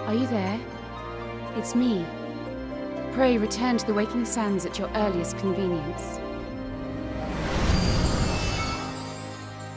Are you there? It's me. Pray return to the waking sands at your earliest convenience.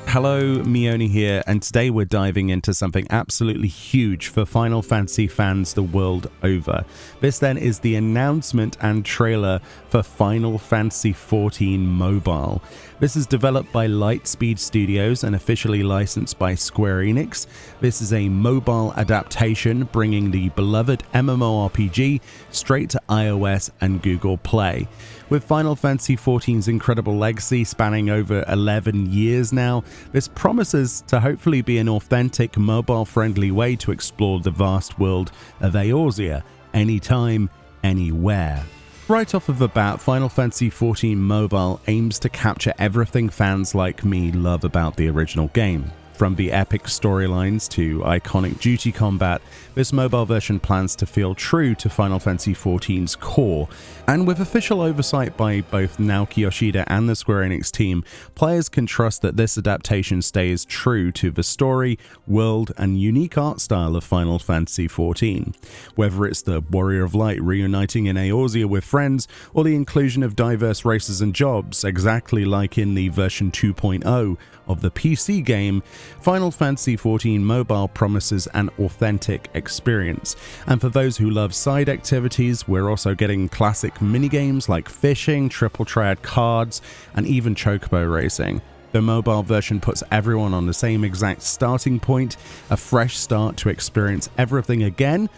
Hello, Meoni here, and today we're diving into something absolutely huge for Final Fantasy fans the world over. This then is the announcement and trailer for Final Fantasy XIV Mobile. This is developed by Lightspeed Studios and officially licensed by Square Enix. This is a mobile adaptation bringing the beloved MMORPG straight to iOS and Google Play. With Final Fantasy XIV's incredible legacy spanning over 11 years now, this promises to hopefully be an authentic, mobile-friendly way to explore the vast world of Eorzea, anytime, anywhere. Right off of the bat, Final Fantasy XIV Mobile aims to capture everything fans like me love about the original game. From the epic storylines to iconic duty combat, this mobile version plans to feel true to Final Fantasy XIV's core. And with official oversight by both Naoki Yoshida and the Square Enix team, players can trust that this adaptation stays true to the story, world, and unique art style of Final Fantasy XIV. Whether it's the Warrior of Light reuniting in Eorzea with friends, or the inclusion of diverse races and jobs, exactly like in the version 2.0 of the PC game, Final Fantasy XIV Mobile promises an authentic experience. And for those who love side activities, we're also getting classic minigames like fishing, triple triad cards, and even chocobo racing. The mobile version puts everyone on the same exact starting point, a fresh start to experience everything again,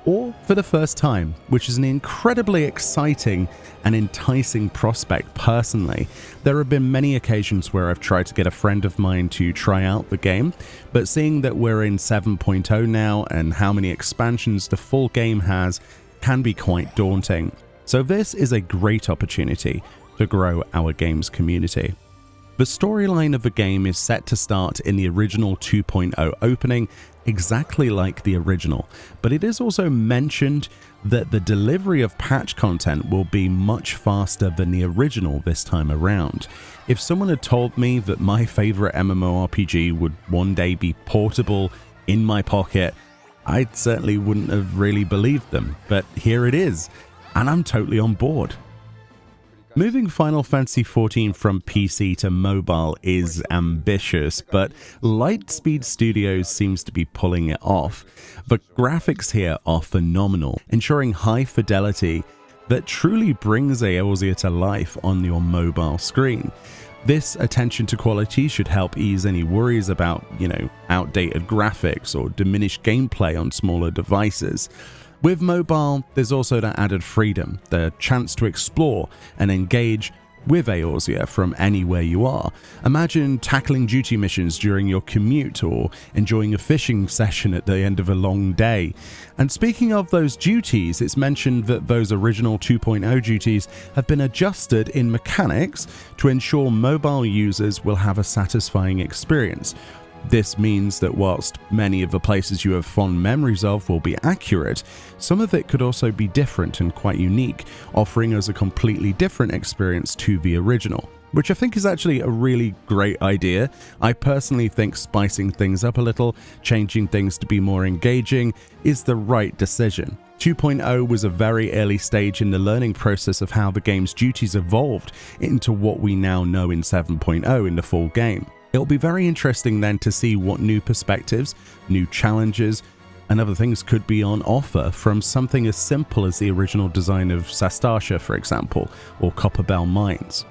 or for the first time, which is an incredibly exciting and enticing prospect personally. There have been many occasions where I've tried to get a friend of mine to try out the game, but seeing that we're in 7.0 now and how many expansions the full game has can be quite daunting. So this is a great opportunity to grow our games community. The storyline of the game is set to start in the original 2.0 opening, exactly like the original, but it is also mentioned that the delivery of patch content will be much faster than the original this time around. If someone had told me that my favorite MMORPG would one day be portable in my pocket, I certainly wouldn't have really believed them, but here it is, and I'm totally on board. Moving Final Fantasy XIV from PC to mobile is ambitious, but Lightspeed Studios seems to be pulling it off. The graphics here are phenomenal, ensuring high fidelity that truly brings Eorzea to life on your mobile screen. This attention to quality should help ease any worries about, outdated graphics or diminished gameplay on smaller devices. With mobile, there's also that added freedom, the chance to explore and engage with Eorzea from anywhere you are. Imagine tackling duty missions during your commute or enjoying a fishing session at the end of a long day. And speaking of those duties, it's mentioned that those original 2.0 duties have been adjusted in mechanics to ensure mobile users will have a satisfying experience. This means that whilst many of the places you have fond memories of will be accurate, some of it could also be different and quite unique, offering us a completely different experience to the original, which I think is actually a really great idea. I personally think spicing things up a little, changing things to be more engaging, is the right decision. 2.0 was a very early stage in the learning process of how the game's duties evolved into what we now know in 7.0 in the full game. It'll be very interesting then to see what new perspectives, new challenges, and other things could be on offer from something as simple as the original design of Sastasha, for example, or Copperbell Mines.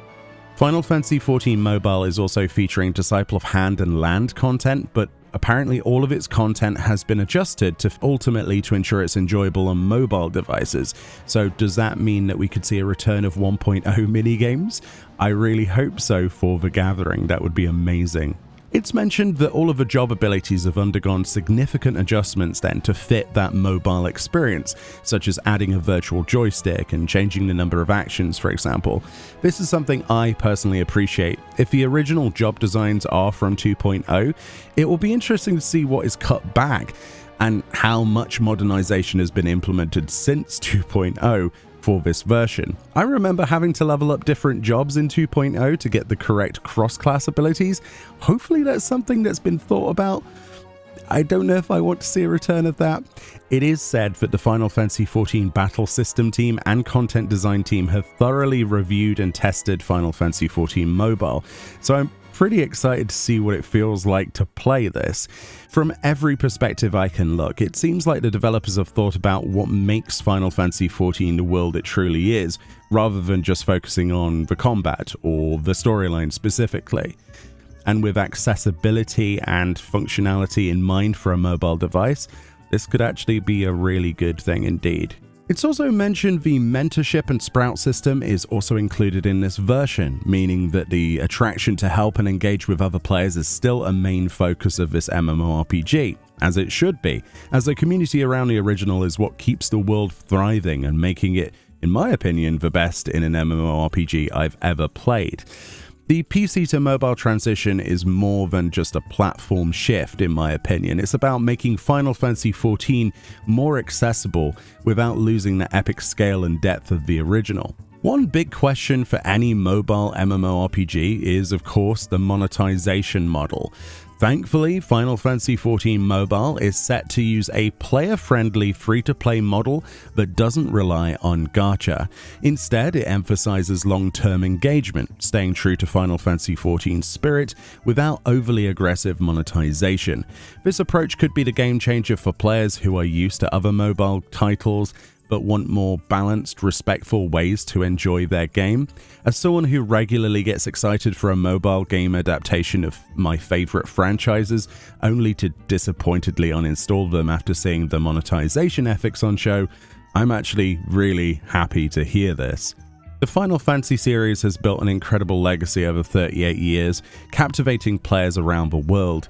Final Fantasy XIV Mobile is also featuring Disciple of Hand and Land content, but apparently all of its content has been adjusted to ultimately to ensure it's enjoyable on mobile devices. So does that mean that we could see a return of 1.0 minigames? I really hope so for The Gathering. That would be amazing. It's mentioned that all of the job abilities have undergone significant adjustments then to fit that mobile experience, such as adding a virtual joystick and changing the number of actions, for example. This is something I personally appreciate. If the original job designs are from 2.0, it will be interesting to see what is cut back and how much modernization has been implemented since 2.0 for this version. I remember having to level up different jobs in 2.0 to get the correct cross-class abilities. Hopefully that's something that's been thought about. I don't know if I want to see a return of that. It is said that the Final Fantasy XIV battle system team and content design team have thoroughly reviewed and tested Final Fantasy XIV Mobile, so I'm pretty excited to see what it feels like to play this. From every perspective I can look, it seems like the developers have thought about what makes Final Fantasy XIV the world it truly is, rather than just focusing on the combat or the storyline specifically. And with accessibility and functionality in mind for a mobile device, this could actually be a really good thing indeed. It's also mentioned the mentorship and sprout system is also included in this version, meaning that the attraction to help and engage with other players is still a main focus of this MMORPG, as it should be, as the community around the original is what keeps the world thriving and making it, in my opinion, the best in an MMORPG I've ever played. The PC to mobile transition is more than just a platform shift, in my opinion. It's about making Final Fantasy XIV more accessible without losing the epic scale and depth of the original. One big question for any mobile MMORPG is, of course, the monetization model. Thankfully, Final Fantasy XIV Mobile is set to use a player-friendly free-to-play model that doesn't rely on gacha. Instead, it emphasizes long-term engagement, staying true to Final Fantasy XIV's spirit without overly aggressive monetization. This approach could be the game changer for players who are used to other mobile titles but want more balanced, respectful ways to enjoy their game. As someone who regularly gets excited for a mobile game adaptation of my favorite franchises, only to disappointedly uninstall them after seeing the monetization ethics on show, I'm actually really happy to hear this. The Final Fantasy series has built an incredible legacy over 38 years, captivating players around the world.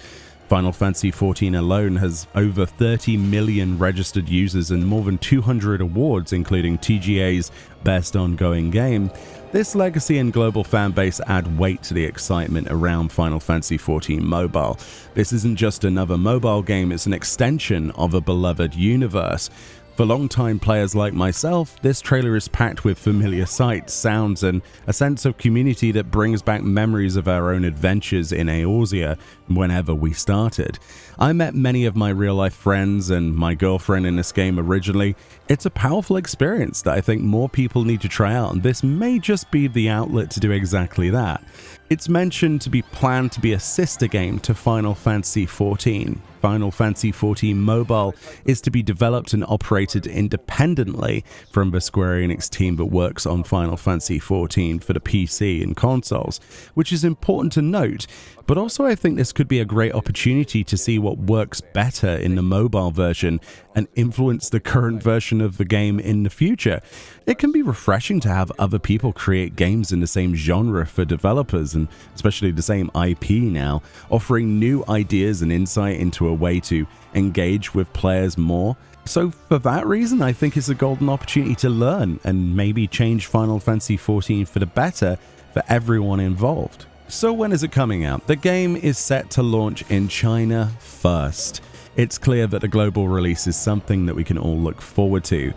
Final Fantasy XIV alone has over 30 million registered users and more than 200 awards, including TGA's Best Ongoing Game. This legacy and global fan base add weight to the excitement around Final Fantasy XIV Mobile. This isn't just another mobile game, it's an extension of a beloved universe. For long-time players like myself, this trailer is packed with familiar sights, sounds, and a sense of community that brings back memories of our own adventures in Eorzea whenever we started. I met many of my real-life friends and my girlfriend in this game originally. It's a powerful experience that I think more people need to try out, and this may just be the outlet to do exactly that. It's mentioned to be planned to be a sister game to Final Fantasy XIV. Final Fantasy XIV Mobile is to be developed and operated independently from the Square Enix team that works on Final Fantasy XIV for the PC and consoles, which is important to note. But also I think this could be a great opportunity to see what works better in the mobile version and influence the current version of the game in the future. It can be refreshing to have other people create games in the same genre for developers, and especially the same IP now, offering new ideas and insight into a way to engage with players more. So for that reason, I think it's a golden opportunity to learn and maybe change Final Fantasy XIV for the better for everyone involved. So when is it coming out? The game is set to launch in China first. It's clear that the global release is something that we can all look forward to.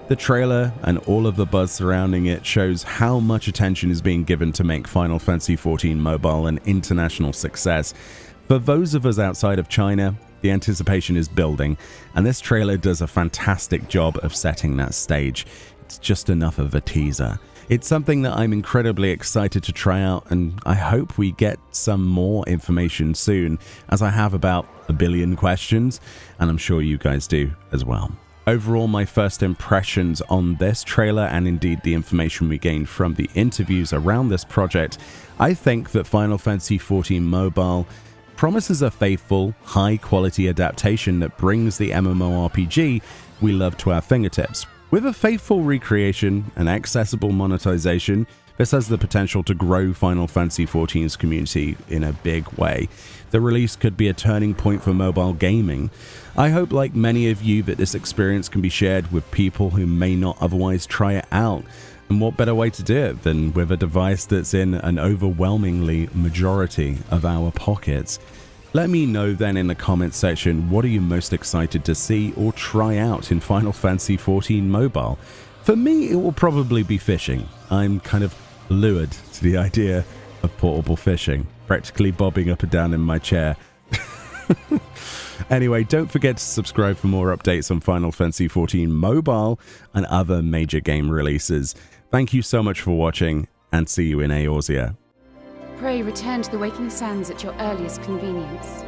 The trailer and all of the buzz surrounding it shows how much attention is being given to make Final Fantasy XIV Mobile an international success. For those of us outside of China, the anticipation is building, and this trailer does a fantastic job of setting that stage. It's just enough of a teaser. It's something that I'm incredibly excited to try out, and I hope we get some more information soon, as I have about a billion questions, and I'm sure you guys do as well. Overall, my first impressions on this trailer, and indeed the information we gained from the interviews around this project, I think that Final Fantasy XIV Mobile promises a faithful, high-quality adaptation that brings the MMORPG we love to our fingertips. With a faithful recreation and accessible monetization, this has the potential to grow Final Fantasy XIV's community in a big way. The release could be a turning point for mobile gaming. I hope, like many of you, that this experience can be shared with people who may not otherwise try it out. And what better way to do it than with a device that's in an overwhelmingly majority of our pockets? Let me know then in the comments section, what are you most excited to see or try out in Final Fantasy XIV Mobile? For me, it will probably be fishing. I'm kind of lured to the idea of portable fishing, practically bobbing up and down in my chair. Anyway, don't forget to subscribe for more updates on Final Fantasy XIV Mobile and other major game releases. Thank you so much for watching, and see you in Eorzea. Pray return to the Waking Sands at your earliest convenience.